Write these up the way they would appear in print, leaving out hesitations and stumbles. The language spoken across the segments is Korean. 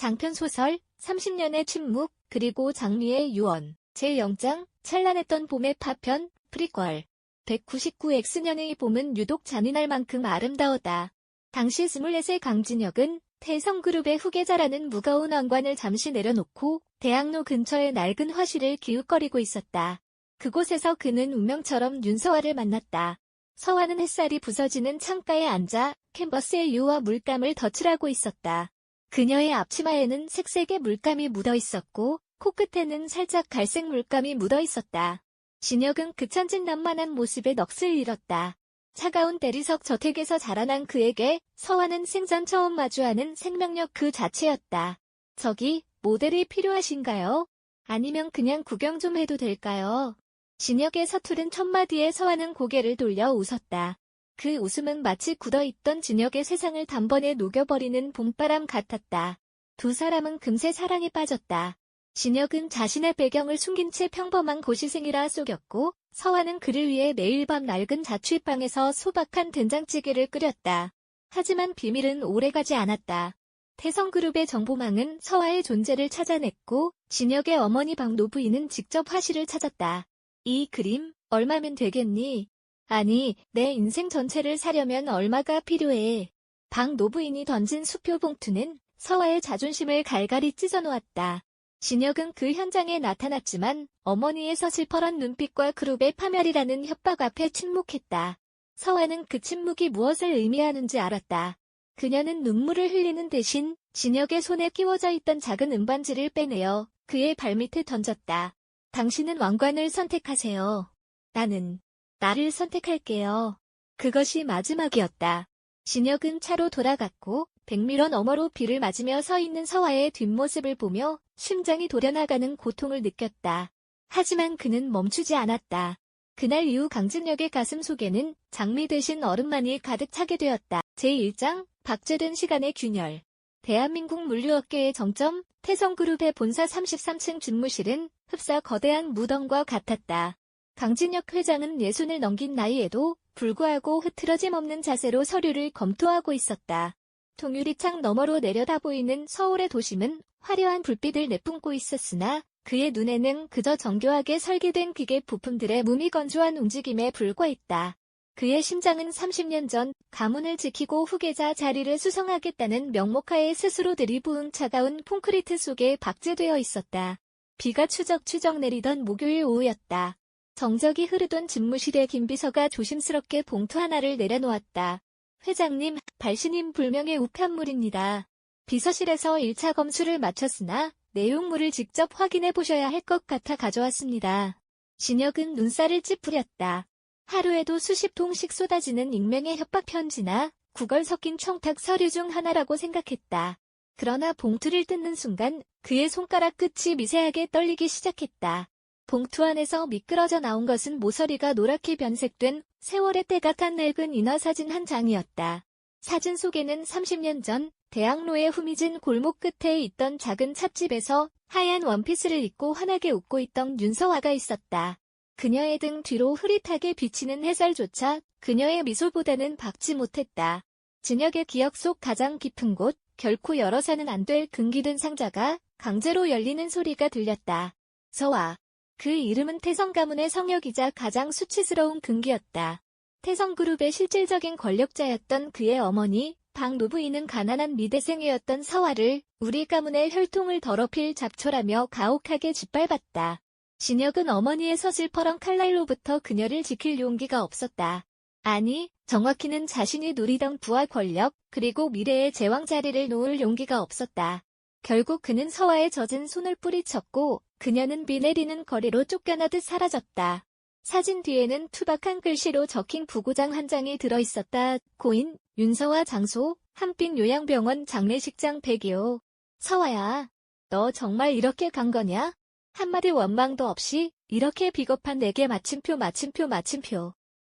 장편소설 30년의 침묵, 그리고 장미의 유언, 제0장, 찬란했던 봄의 파편, 프리퀄. 199X년의 봄은 유독 잔인할 만큼 아름다웠다. 당시 24세 강진혁은 태성그룹의 후계자라는 무거운 왕관을 잠시 내려놓고 대학로 근처의 낡은 화실을 기웃거리고 있었다. 그곳에서 그는 운명처럼 윤서화를 만났다. 서화는 햇살이 부서지는 창가에 앉아 캔버스에 유와 물감을 덧칠하고 있었다. 그녀의 앞치마에는 색색의 물감이 묻어 있었고 코끝에는 살짝 갈색 물감이 묻어 있었다. 진혁은 그 천진난만한 모습에 넋을 잃었다. 차가운 대리석 저택에서 자라난 그에게 서화는 생전 처음 마주하는 생명력 그 자체였다. 저기, 모델이 필요하신가요? 아니면 그냥 구경 좀 해도 될까요? 진혁의 서투른 첫마디에 서화는 고개를 돌려 웃었다. 그 웃음은 마치 굳어있던 진혁의 세상을 단번에 녹여버리는 봄바람 같았다. 두 사람은 금세 사랑에 빠졌다. 진혁은 자신의 배경을 숨긴 채 평범한 고시생이라 속였고 서화는 그를 위해 매일 밤 낡은 자취방에서 소박한 된장찌개를 끓였다. 하지만 비밀은 오래가지 않았다. 태성그룹의 정보망은 서화의 존재를 찾아냈고 진혁의 어머니 박노부인은 직접 화실을 찾았다. 이 그림 얼마면 되겠니? 아니, 내 인생 전체를 사려면 얼마가 필요해? 박노부인이 던진 수표 봉투는 서화의 자존심을 갈갈이 찢어놓았다. 진혁은 그 현장에 나타났지만 어머니의 서슬퍼런 눈빛과 그룹의 파멸이라는 협박 앞에 침묵했다. 서화는 그 침묵이 무엇을 의미하는지 알았다. 그녀는 눈물을 흘리는 대신 진혁의 손에 끼워져 있던 작은 은반지를 빼내어 그의 발밑에 던졌다. 당신은 왕관을 선택하세요. 나를 선택할게요. 그것이 마지막이었다. 진혁은 차로 돌아갔고 백미러 너머로 비를 맞으며 서 있는 서화의 뒷모습을 보며 심장이 도려나가는 고통을 느꼈다. 하지만 그는 멈추지 않았다. 그날 이후 강진혁의 가슴 속에는 장미 대신 얼음만이 가득 차게 되었다. 제1장 박제된 시간의 균열. 대한민국 물류업계의 정점, 태성그룹의 본사 33층 집무실은 흡사 거대한 무덤과 같았다. 강진혁 회장은 60을 넘긴 나이에도 불구하고 흐트러짐 없는 자세로 서류를 검토하고 있었다. 통유리창 너머로 내려다 보이는 서울의 도심은 화려한 불빛을 내뿜고 있었으나 그의 눈에는 그저 정교하게 설계된 기계 부품들의 무미건조한 움직임에 불과했다. 그의 심장은 30년 전 가문을 지키고 후계자 자리를 수성하겠다는 명목하에 스스로 들이부은 차가운 콘크리트 속에 박제되어 있었다. 비가 추적추적 내리던 목요일 오후였다. 정적이 흐르던 집무실에 김비서가 조심스럽게 봉투 하나를 내려놓았다. 회장님, 발신인 불명의 우편물입니다. 비서실에서 1차 검수를 마쳤으나 내용물을 직접 확인해 보셔야 할 것 같아 가져왔습니다. 진혁은 눈살을 찌푸렸다. 하루에도 수십 통씩 쏟아지는 익명의 협박 편지나 구걸 섞인 청탁 서류 중 하나라고 생각했다. 그러나 봉투를 뜯는 순간 그의 손가락 끝이 미세하게 떨리기 시작했다. 봉투 안에서 미끄러져 나온 것은 모서리가 노랗게 변색된 세월의 때가 탄 낡은 인화사진 한 장이었다. 사진 속에는 30년 전 대학로의 후미진 골목 끝에 있던 작은 찻집에서 하얀 원피스를 입고 환하게 웃고 있던 윤서화가 있었다. 그녀의 등 뒤로 흐릿하게 비치는 햇살조차 그녀의 미소보다는 밝지 못했다. 진혁의 기억 속 가장 깊은 곳, 결코 열어서는 안 될 금기된 상자가 강제로 열리는 소리가 들렸다. 서화. 그 이름은 태성 가문의 성역이자 가장 수치스러운 금기였다. 태성그룹의 실질적인 권력자였던 그의 어머니 박노부인은 가난한 미대생이었던 서화를 우리 가문의 혈통을 더럽힐 잡초라며 가혹하게 짓밟았다. 진혁은 어머니의 서슬퍼런 칼날로부터 그녀를 지킬 용기가 없었다. 아니, 정확히는 자신이 누리던 부와 권력, 그리고 미래의 제왕 자리를 놓을 용기가 없었다. 결국 그는 서화의 젖은 손을 뿌리쳤고 그녀는 비 내리는 거리로 쫓겨나듯 사라졌다. 사진 뒤에는 투박한 글씨로 적힌 부고장 한 장이 들어있었다. 고인, 윤서화 장소, 한빛 요양병원 장례식장 102호. 서화야, 너 정말 이렇게 간 거냐? 한마디 원망도 없이 이렇게 비겁한 내게 마침표.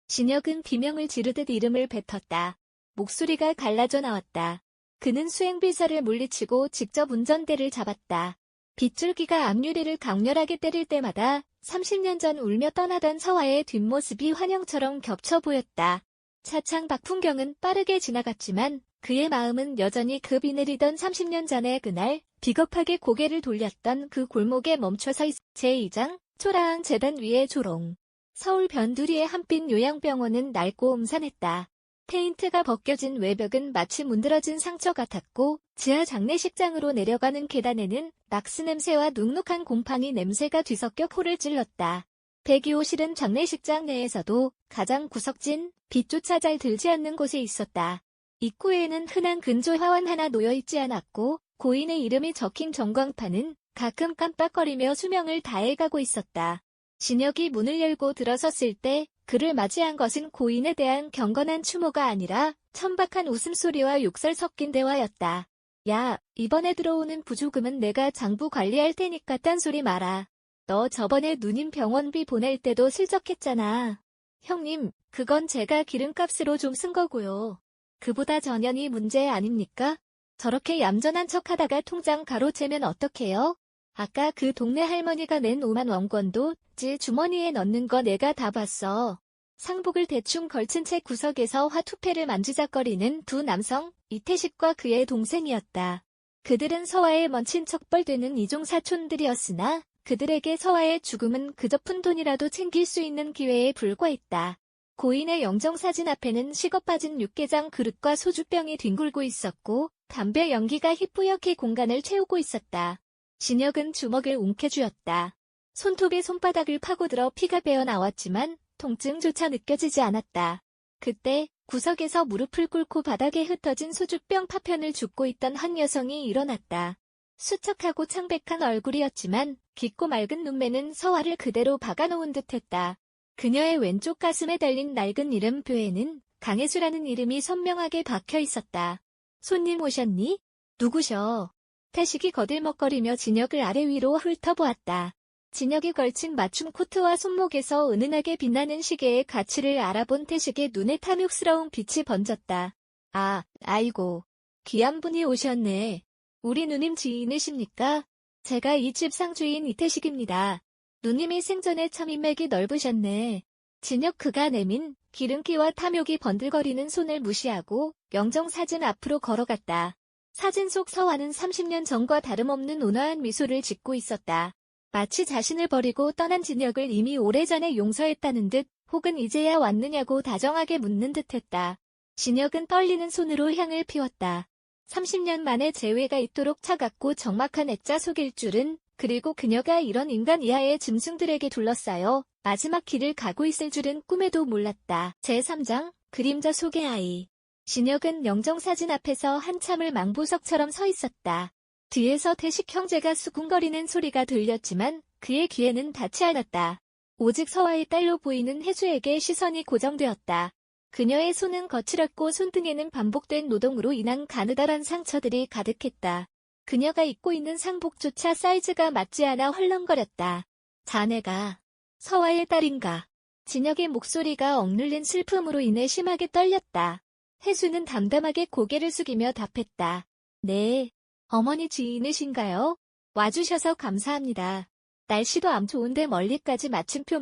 진혁은 비명을 지르듯 이름을 뱉었다. 목소리가 갈라져 나왔다. 그는 수행비서를 물리치고 직접 운전대를 잡았다. 빗줄기가 앞유리를 강렬하게 때릴 때마다 30년 전 울며 떠나던 서화의 뒷모습이 환영처럼 겹쳐 보였다. 차창 밖 풍경은 빠르게 지나갔지만 그의 마음은 여전히 그 비 내리던 30년 전의 그날 비겁하게 고개를 돌렸던 그 골목에 멈춰서 제2장 초라한 재단 위의 조롱. 서울 변두리의 한빛 요양병원은 낡고 음산했다. 페인트가 벗겨진 외벽은 마치 문드러진 상처 같았고 지하 장례식장으로 내려가는 계단에는 락스 냄새와 눅눅한 곰팡이 냄새가 뒤섞여 코를 찔렀다. 102호실은 장례식장 내에서도 가장 구석진, 빛조차 잘 들지 않는 곳에 있었다. 입구에는 흔한 근조 화환 하나 놓여있지 않았고 고인의 이름이 적힌 전광판은 가끔 깜빡거리며 수명을 다해가고 있었다. 진혁이 문을 열고 들어섰을 때 그를 맞이한 것은 고인에 대한 경건한 추모가 아니라 천박한 웃음소리와 욕설 섞인 대화였다. 야, 이번에 들어오는 부조금은 내가 장부 관리할 테니까 딴소리 마라. 너 저번에 누님 병원비 보낼 때도 슬쩍했잖아. 형님, 그건 제가 기름값으로 좀 쓴 거고요. 그보다 전현이 문제 아닙니까? 저렇게 얌전한 척하다가 통장 가로채면 어떡해요? 아까 그 동네 할머니가 낸 5만 원권도 지 주머니에 넣는 거 내가 다 봤어. 상복을 대충 걸친 채 구석에서 화투패를 만지작거리는 두 남성, 이태식과 그의 동생이었다. 그들은 서화의 먼 친척뻘되는 이종 사촌들이었으나 그들에게 서화의 죽음은 그저 푼돈이라도 챙길 수 있는 기회에 불과했다. 고인의 영정사진 앞에는 식어빠진 육개장 그릇과 소주병이 뒹굴고 있었고 담배 연기가 희뿌옇게 공간을 채우고 있었다. 진혁은 주먹을 움켜쥐었다. 손톱에 손바닥을 파고들어 피가 배어나왔지만 통증조차 느껴지지 않았다. 그때 구석에서 무릎을 꿇고 바닥에 흩어진 소주병 파편을 줍고 있던 한 여성이 일어났다. 수척하고 창백한 얼굴이었지만 깊고 맑은 눈매는 서화를 그대로 박아놓은 듯했다. 그녀의 왼쪽 가슴에 달린 낡은 이름표에는 강혜수라는 이름이 선명하게 박혀 있었다. 손님 오셨니? 누구셔? 태식이 거들먹거리며 진혁을 아래 위로 훑어보았다. 진혁이 걸친 맞춤 코트와 손목에서 은은하게 빛나는 시계의 가치를 알아본 태식의 눈에 탐욕스러운 빛이 번졌다. 아, 아이고. 귀한 분이 오셨네. 우리 누님 지인이십니까? 제가 이 집 상주인 이태식입니다. 누님이 생전에 참 인맥이 넓으셨네. 진혁 그가 내민 기름기와 탐욕이 번들거리는 손을 무시하고 영정사진 앞으로 걸어갔다. 사진 속 서화는 30년 전과 다름없는 온화한 미소를 짓고 있었다. 마치 자신을 버리고 떠난 진혁을 이미 오래전에 용서했다는 듯 혹은 이제야 왔느냐고 다정하게 묻는 듯했다. 진혁은 떨리는 손으로 향을 피웠다. 30년 만에 재회가 있도록 차갑고 적막한 액자 속일 줄은 그리고 그녀가 이런 인간 이하의 짐승들에게 둘러싸여 마지막 길을 가고 있을 줄은 꿈에도 몰랐다. 제3장 그림자 속의 아이. 진혁은 영정사진 앞에서 한참을 망보석처럼 서 있었다. 뒤에서 태식 형제가 수군거리는 소리가 들렸지만 그의 귀에는 닿지 않았다. 오직 서화의 딸로 보이는 혜수에게 시선이 고정되었다. 그녀의 손은 거칠었고 손등에는 반복된 노동으로 인한 가느다란 상처들이 가득했다. 그녀가 입고 있는 상복조차 사이즈가 맞지 않아 헐렁거렸다. 자네가 서화의 딸인가? 진혁의 목소리가 억눌린 슬픔으로 인해 심하게 떨렸다. 혜수는 담담하게 고개를 숙이며 답했다. 네. 어머니 지인이신가요? 와주셔서 감사합니다. 날씨도 암 좋은데 멀리까지 마침표.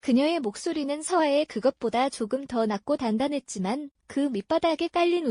그녀의 목소리는 서화의 그것보다 조금 더 낮고 단단했지만 그 밑바닥에 깔린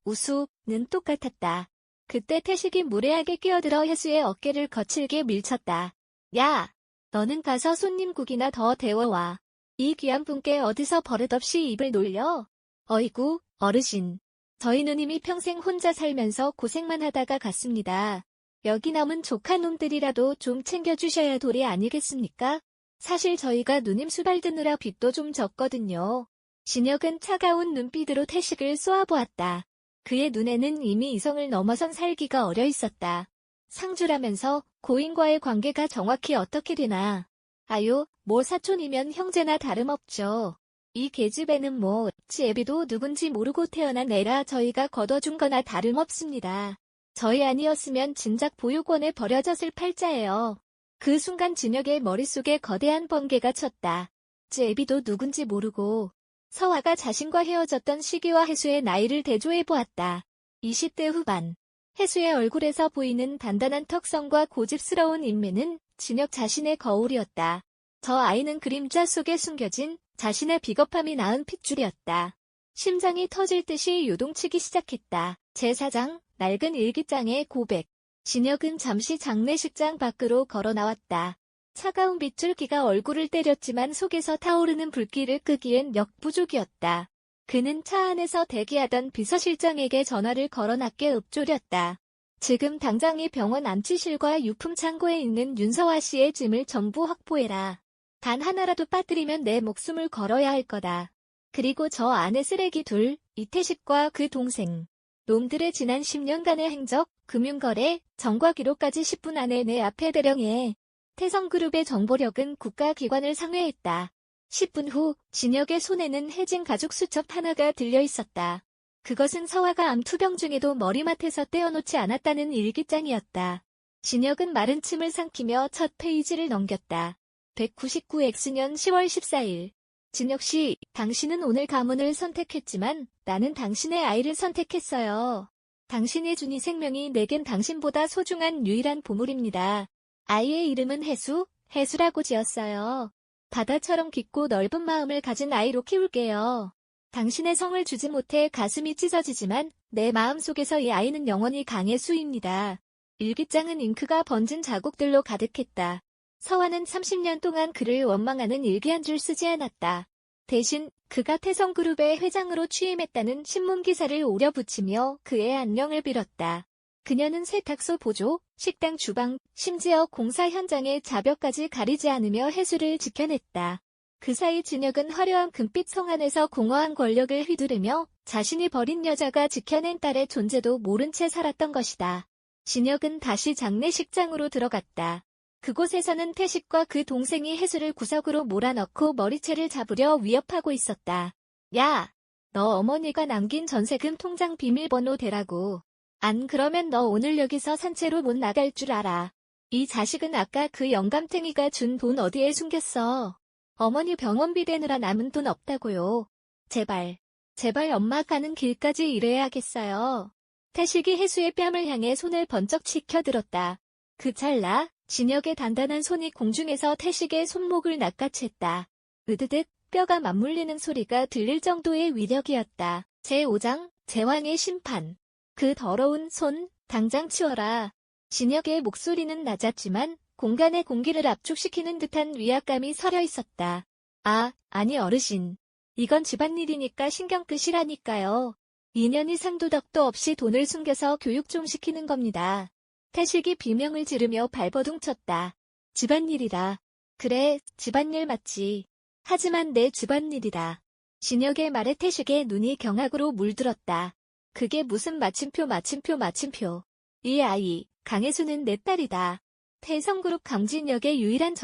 우수는 똑같았다. 그때 태식이 무례하게 끼어들어 혜수의 어깨를 거칠게 밀쳤다. 야! 너는 가서 손님국이나 더 데워와. 이 귀한 분께 어디서 버릇없이 입을 놀려? 어이구, 어르신. 저희 누님이 평생 혼자 살면서 고생만 하다가 갔습니다. 여기 남은 조카놈들이라도 좀 챙겨주셔야 도리 아니겠습니까? 사실 저희가 누님 수발 드느라 빚도 좀 졌거든요. 진혁은 차가운 눈빛으로 태식을 쏘아보았다. 그의 눈에는 이미 이성을 넘어선 살기가 어려 있었다. 상주라면서 고인과의 관계가 정확히 어떻게 되나. 아유, 뭐 사촌이면 형제나 다름없죠. 이 계집애는 뭐 지 애비도 누군지 모르고 태어난 애라 저희가 거둬준 거나 다름없습니다. 저희 아니었으면 진작 보육원에 버려졌을 팔자예요. 그 순간 진혁의 머릿속에 거대한 번개가 쳤다. 지 애비도 누군지 모르고 서화가 자신과 헤어졌던 시기와 혜수의 나이를 대조해보았다. 20대 후반. 혜수의 얼굴에서 보이는 단단한 턱선과 고집스러운 인매는 진혁 자신의 거울이었다. 저 아이는 그림자 속에 숨겨진 자신의 비겁함이 낳은 핏줄이었다. 심장이 터질 듯이 요동치기 시작했다. 제4장 낡은 일기장에 고백. 진혁은 잠시 장례식장 밖으로 걸어 나왔다. 차가운 빗줄기가 얼굴을 때렸지만 속에서 타오르는 불길을 끄기엔 역부족이었다. 그는 차 안에서 대기하던 비서실장에게 전화를 걸어 낮게 읊조렸다. 지금 당장 이 병원 안치실과 유품 창고에 있는 윤서화 씨의 짐을 전부 확보해라. 단 하나라도 빠뜨리면 내 목숨을 걸어야 할 거다. 그리고 저 안에 쓰레기 둘, 이태식과 그 동생. 놈들의 지난 10년간의 행적, 금융거래, 정과 기록까지 10분 안에 내 앞에 대령해. 태성그룹의 정보력은 국가기관을 상회했다. 10분 후 진혁의 손에는 해진 가죽 수첩 하나가 들려 있었다. 그것은 서화가 암 투병 중에도 머리맡에서 떼어놓지 않았다는 일기장이었다. 진혁은 마른 침을 삼키며 첫 페이지를 넘겼다. 199X년 10월 14일. 진혁 씨, 당신은 오늘 가문을 선택했지만 나는 당신의 아이를 선택했어요. 당신이 준 이 생명이 내겐 당신보다 소중한 유일한 보물입니다. 아이의 이름은 해수라고 지었어요. 바다처럼 깊고 넓은 마음을 가진 아이로 키울게요. 당신의 성을 주지 못해 가슴이 찢어지지만 내 마음속에서 이 아이는 영원히 강혜수입니다. 일기장은 잉크가 번진 자국들로 가득했다. 서화는 30년 동안 그를 원망하는 일기 한 줄 쓰지 않았다. 대신 그가 태성그룹의 회장으로 취임했다는 신문기사를 오려 붙이며 그의 안녕을 빌었다. 그녀는 세탁소 보조, 식당 주방, 심지어 공사 현장의 자벽까지 가리지 않으며 해수를 지켜냈다. 그 사이 진혁은 화려한 금빛 성 안에서 공허한 권력을 휘두르며 자신이 버린 여자가 지켜낸 딸의 존재도 모른 채 살았던 것이다. 진혁은 다시 장례식장으로 들어갔다. 그곳에서는 태식과 그 동생이 해수를 구석으로 몰아넣고 머리채를 잡으려 위협하고 있었다. 야! 너 어머니가 남긴 전세금 통장 비밀번호 대라고. 안 그러면 너 오늘 여기서 산채로 못 나갈 줄 알아. 이 자식은 아까 그 영감탱이가 준 돈 어디에 숨겼어. 어머니 병원비 대느라 남은 돈 없다고요. 제발 엄마 가는 길까지 일해야겠어요. 태식이 해수의 뺨을 향해 손을 번쩍 치켜들었다. 그 찰나 진혁의 단단한 손이 공중에서 태식의 손목을 낚아챘다. 으드득 뼈가 맞물리는 소리가 들릴 정도의 위력이었다. 제5장 제왕의 심판. 그 더러운 손 당장 치워라. 진혁의 목소리는 낮았지만 공간의 공기를 압축시키는 듯한 위압감이 서려 있었다. 아니 어르신. 이건 집안일이니까 신경 끄시라니까요. 2년 이상 도덕도 없이 돈을 숨겨서 교육 좀 시키는 겁니다. 태식이 비명을 지르며 발버둥 쳤다. 집안일이라. 그래, 집안일 맞지. 하지만 내 집안일이다. 진혁의 말에 태식의 눈이 경악으로 물들었다. 그게 무슨 마침표. 이 아이, 강혜수는 내 딸이다. 태성그룹 강진혁의 유일한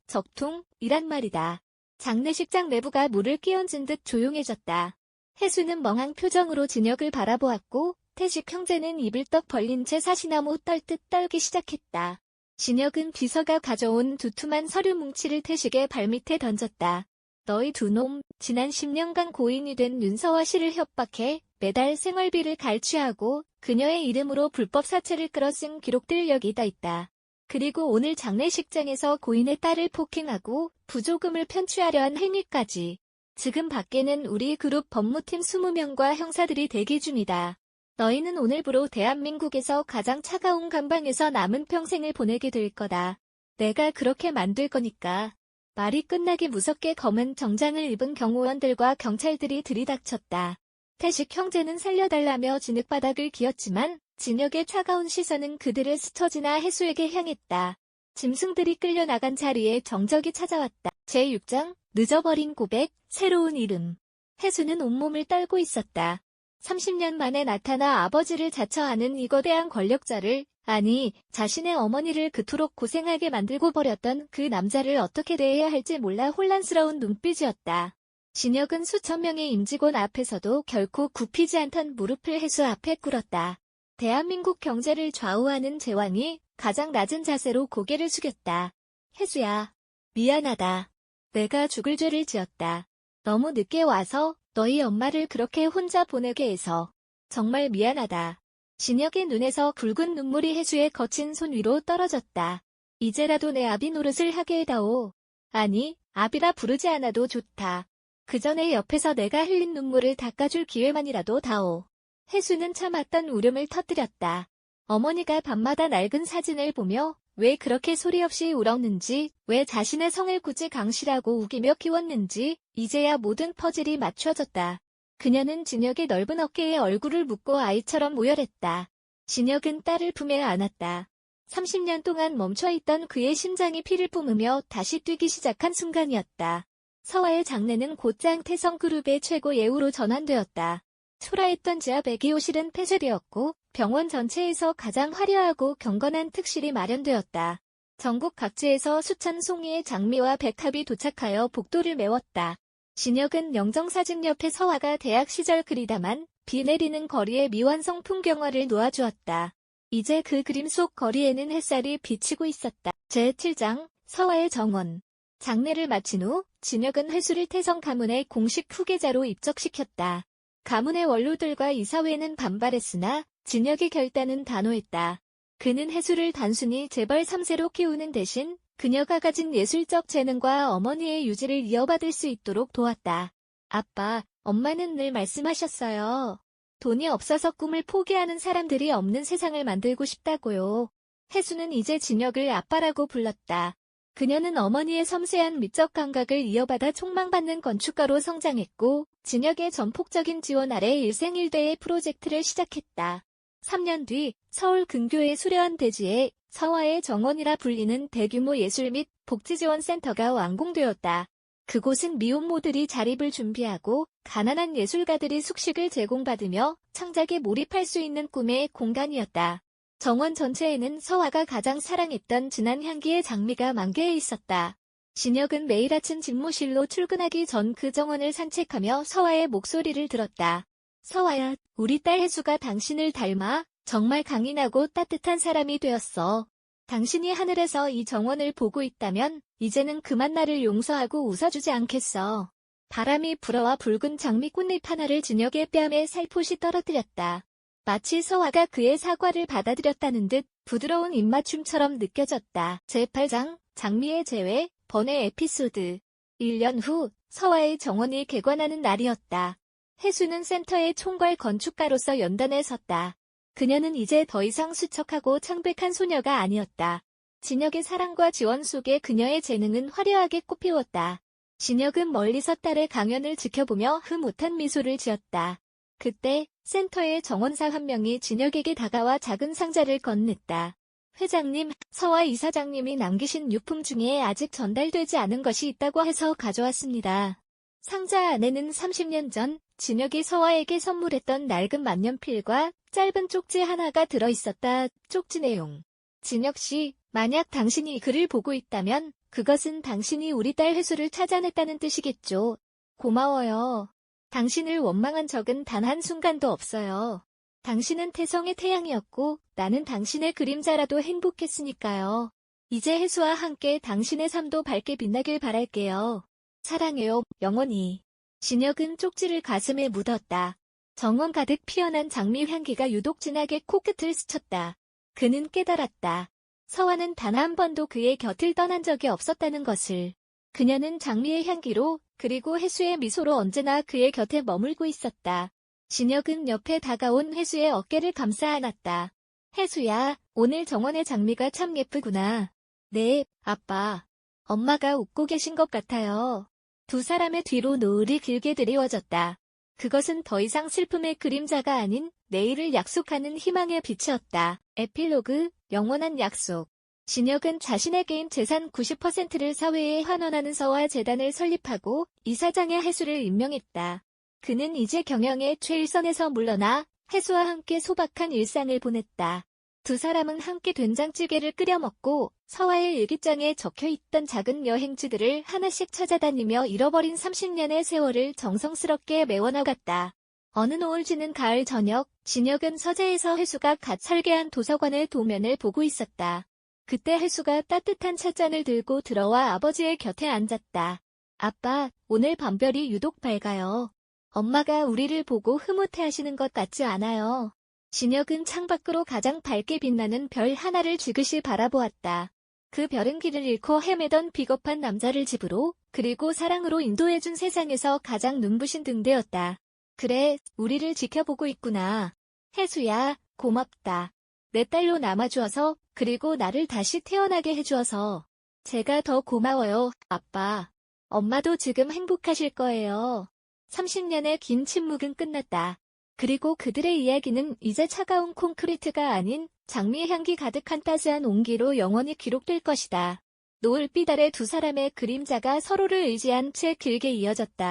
적통이란 말이다. 장례식장 내부가 물을 끼얹은 듯 조용해졌다. 혜수는 멍한 표정으로 진혁을 바라보았고 태식 형제는 입을 떡 벌린 채 사시나무 떨듯 떨기 시작했다. 진혁은 비서가 가져온 두툼한 서류 뭉치를 태식의 발밑에 던졌다. 너희 두 놈, 지난 10년간 고인이 된 윤서화 씨를 협박해 매달 생활비를 갈취하고 그녀의 이름으로 불법 사채를 끌어쓴 기록들 여기다 있다. 그리고 오늘 장례식장에서 고인의 딸을 폭행하고 부조금을 편취하려 한 행위까지. 지금 밖에는 우리 그룹 법무팀 20명과 형사들이 대기 중이다. 너희는 오늘부로 대한민국에서 가장 차가운 감방에서 남은 평생을 보내게 될 거다. 내가 그렇게 만들 거니까. 말이 끝나기 무섭게 검은 정장을 입은 경호원들과 경찰들이 들이닥쳤다. 태식 형제는 살려달라며 진흙바닥을 기었지만 진혁의 차가운 시선은 그들을 스쳐 지나 해수에게 향했다. 짐승들이 끌려나간 자리에 정적이 찾아왔다. 제6장 늦어버린 고백, 새로운 이름. 해수는 온몸을 떨고 있었다. 30년 만에 나타나 아버지를 자처하는 이 거대한 권력자를, 아니 자신의 어머니를 그토록 고생하게 만들고 버렸던 그 남자를 어떻게 대해야 할지 몰라 혼란스러운 눈빛이었다. 진혁은 수천 명의 임직원 앞에서도 결코 굽히지 않던 무릎을 해수 앞에 꿇었다. 대한민국 경제를 좌우하는 제왕이 가장 낮은 자세로 고개를 숙였다. 해수야, 미안하다. 내가 죽을 죄를 지었다. 너무 늦게 와서 너희 엄마를 그렇게 혼자 보내게 해서 정말 미안하다. 진혁의 눈에서 굵은 눈물이 해수의 거친 손 위로 떨어졌다. 이제라도 내 아비 노릇을 하게 해다오. 아니, 아비라 부르지 않아도 좋다. 그 전에 옆에서 내가 흘린 눈물을 닦아줄 기회만이라도 다오. 해수는 참았던 울음을 터뜨렸다. 어머니가 밤마다 낡은 사진을 보며 왜 그렇게 소리 없이 울었는지, 왜 자신의 성을 굳이 강씨라고 우기며 키웠는지 이제야 모든 퍼즐이 맞춰졌다. 그녀는 진혁의 넓은 어깨에 얼굴을 묻고 아이처럼 오열했다. 진혁은 딸을 품에 안았다. 30년 동안 멈춰있던 그의 심장이 피를 뿜으며 다시 뛰기 시작한 순간이었다. 서화의 장례는 곧장 태성그룹의 최고 예우로 전환되었다. 초라했던 지하 배기호실은 폐쇄되었고 병원 전체에서 가장 화려하고 경건한 특실이 마련되었다. 전국 각지에서 수천 송이의 장미와 백합이 도착하여 복도를 메웠다. 진혁은 영정사진 옆에 서화가 대학 시절 그리다만 비 내리는 거리의 미완성 풍경화를 놓아주었다. 이제 그 그림 속 거리에는 햇살이 비치고 있었다. 제7장 서화의 정원. 장례를 마친 후 진혁은 회수를 태성 가문의 공식 후계자로 입적시켰다. 가문의 원로들과 이사회는 반발했으나 진혁의 결단은 단호했다. 그는 해수를 단순히 재벌 3세로 키우는 대신 그녀가 가진 예술적 재능과 어머니의 유지를 이어받을 수 있도록 도왔다. 아빠, 엄마는 늘 말씀하셨어요. 돈이 없어서 꿈을 포기하는 사람들이 없는 세상을 만들고 싶다고요. 해수는 이제 진혁을 아빠라고 불렀다. 그녀는 어머니의 섬세한 미적 감각을 이어받아 촉망받는 건축가로 성장했고 진혁의 전폭적인 지원 아래 일생일대의 프로젝트를 시작했다. 3년 뒤 서울 근교의 수려한 대지에 서화의 정원이라 불리는 대규모 예술 및 복지지원센터가 완공되었다. 그곳은 미혼모들이 자립을 준비하고 가난한 예술가들이 숙식을 제공받으며 창작에 몰입할 수 있는 꿈의 공간이었다. 정원 전체에는 서화가 가장 사랑했던 진한 향기의 장미가 만개해 있었다. 진혁은 매일 아침 집무실로 출근하기 전 그 정원을 산책하며 서화의 목소리를 들었다. 서화야, 우리 딸 혜수가 당신을 닮아 정말 강인하고 따뜻한 사람이 되었어. 당신이 하늘에서 이 정원을 보고 있다면 이제는 그만 나를 용서하고 웃어주지 않겠어. 바람이 불어와 붉은 장미 꽃잎 하나를 진혁의 뺨에 살포시 떨어뜨렸다. 마치 서화가 그의 사과를 받아들였다는 듯 부드러운 입맞춤처럼 느껴졌다. 제8장 장미의 재회, 번외 에피소드. 1년 후 서화의 정원이 개관하는 날이었다. 해수는 센터의 총괄 건축가로서 연단에 섰다. 그녀는 이제 더 이상 수척하고 창백한 소녀가 아니었다. 진혁의 사랑과 지원 속에 그녀의 재능은 화려하게 꽃피웠다. 진혁은 멀리서 딸의 강연을 지켜보며 흐뭇한 미소를 지었다. 그때 센터의 정원사 한 명이 진혁에게 다가와 작은 상자를 건넸다. 회장님, 서화 이사장님이 남기신 유품 중에 아직 전달되지 않은 것이 있다고 해서 가져왔습니다. 상자 안에는 30년 전 진혁이 서화에게 선물했던 낡은 만년필과 짧은 쪽지 하나가 들어있었다. 쪽지 내용. 진혁 씨, 만약 당신이 이 글을 보고 있다면 그것은 당신이 우리 딸 회수를 찾아냈다는 뜻이겠죠. 고마워요. 당신을 원망한 적은 단 한순간도 없어요. 당신은 태성의 태양이었고 나는 당신의 그림자라도 행복했으니까요. 이제 혜수와 함께 당신의 삶도 밝게 빛나길 바랄게요. 사랑해요, 영원히. 진혁은 쪽지를 가슴에 묻었다. 정원 가득 피어난 장미 향기가 유독 진하게 코끝을 스쳤다. 그는 깨달았다. 서화는 단 한 번도 그의 곁을 떠난 적이 없었다는 것을. 그녀는 장미의 향기로 그리고 혜수의 미소로 언제나 그의 곁에 머물고 있었다. 진혁은 옆에 다가온 혜수의 어깨를 감싸 안았다. 혜수야, 오늘 정원의 장미가 참 예쁘구나. 네, 아빠. 엄마가 웃고 계신 것 같아요. 두 사람의 뒤로 노을이 길게 드리워졌다. 그것은 더 이상 슬픔의 그림자가 아닌 내일을 약속하는 희망의 빛이었다. 에필로그, 영원한 약속. 진혁은 자신의 개인 재산 90%를 사회에 환원하는 서화 재단을 설립하고 이사장의 혜수를 임명했다. 그는 이제 경영의 최일선에서 물러나 혜수와 함께 소박한 일상을 보냈다. 두 사람은 함께 된장찌개를 끓여 먹고 서화의 일기장에 적혀있던 작은 여행지들을 하나씩 찾아다니며 잃어버린 30년의 세월을 정성스럽게 메워나갔다. 어느 노을 지는 가을 저녁, 진혁은 서재에서 혜수가 갓 설계한 도서관의 도면을 보고 있었다. 그때 혜수가 따뜻한 찻잔을 들고 들어와 아버지의 곁에 앉았다. 아빠, 오늘 밤별이 유독 밝아요. 엄마가 우리를 보고 흐뭇해하시는 것 같지 않아요. 진혁은 창밖으로 가장 밝게 빛나는 별 하나를 지그시 바라보았다. 그 별은 길을 잃고 헤매던 비겁한 남자를 집으로, 그리고 사랑으로 인도해준 세상에서 가장 눈부신 등대였다. 그래, 우리를 지켜보고 있구나. 혜수야, 고맙다. 내 딸로 남아주어서, 그리고 나를 다시 태어나게 해주어서. 제가 더 고마워요, 아빠. 엄마도 지금 행복하실 거예요. 30년의 긴 침묵은 끝났다. 그리고 그들의 이야기는 이제 차가운 콘크리트가 아닌 장미의 향기 가득한 따스한 온기로 영원히 기록될 것이다. 노을빛 아래 두 사람의 그림자가 서로를 의지한 채 길게 이어졌다.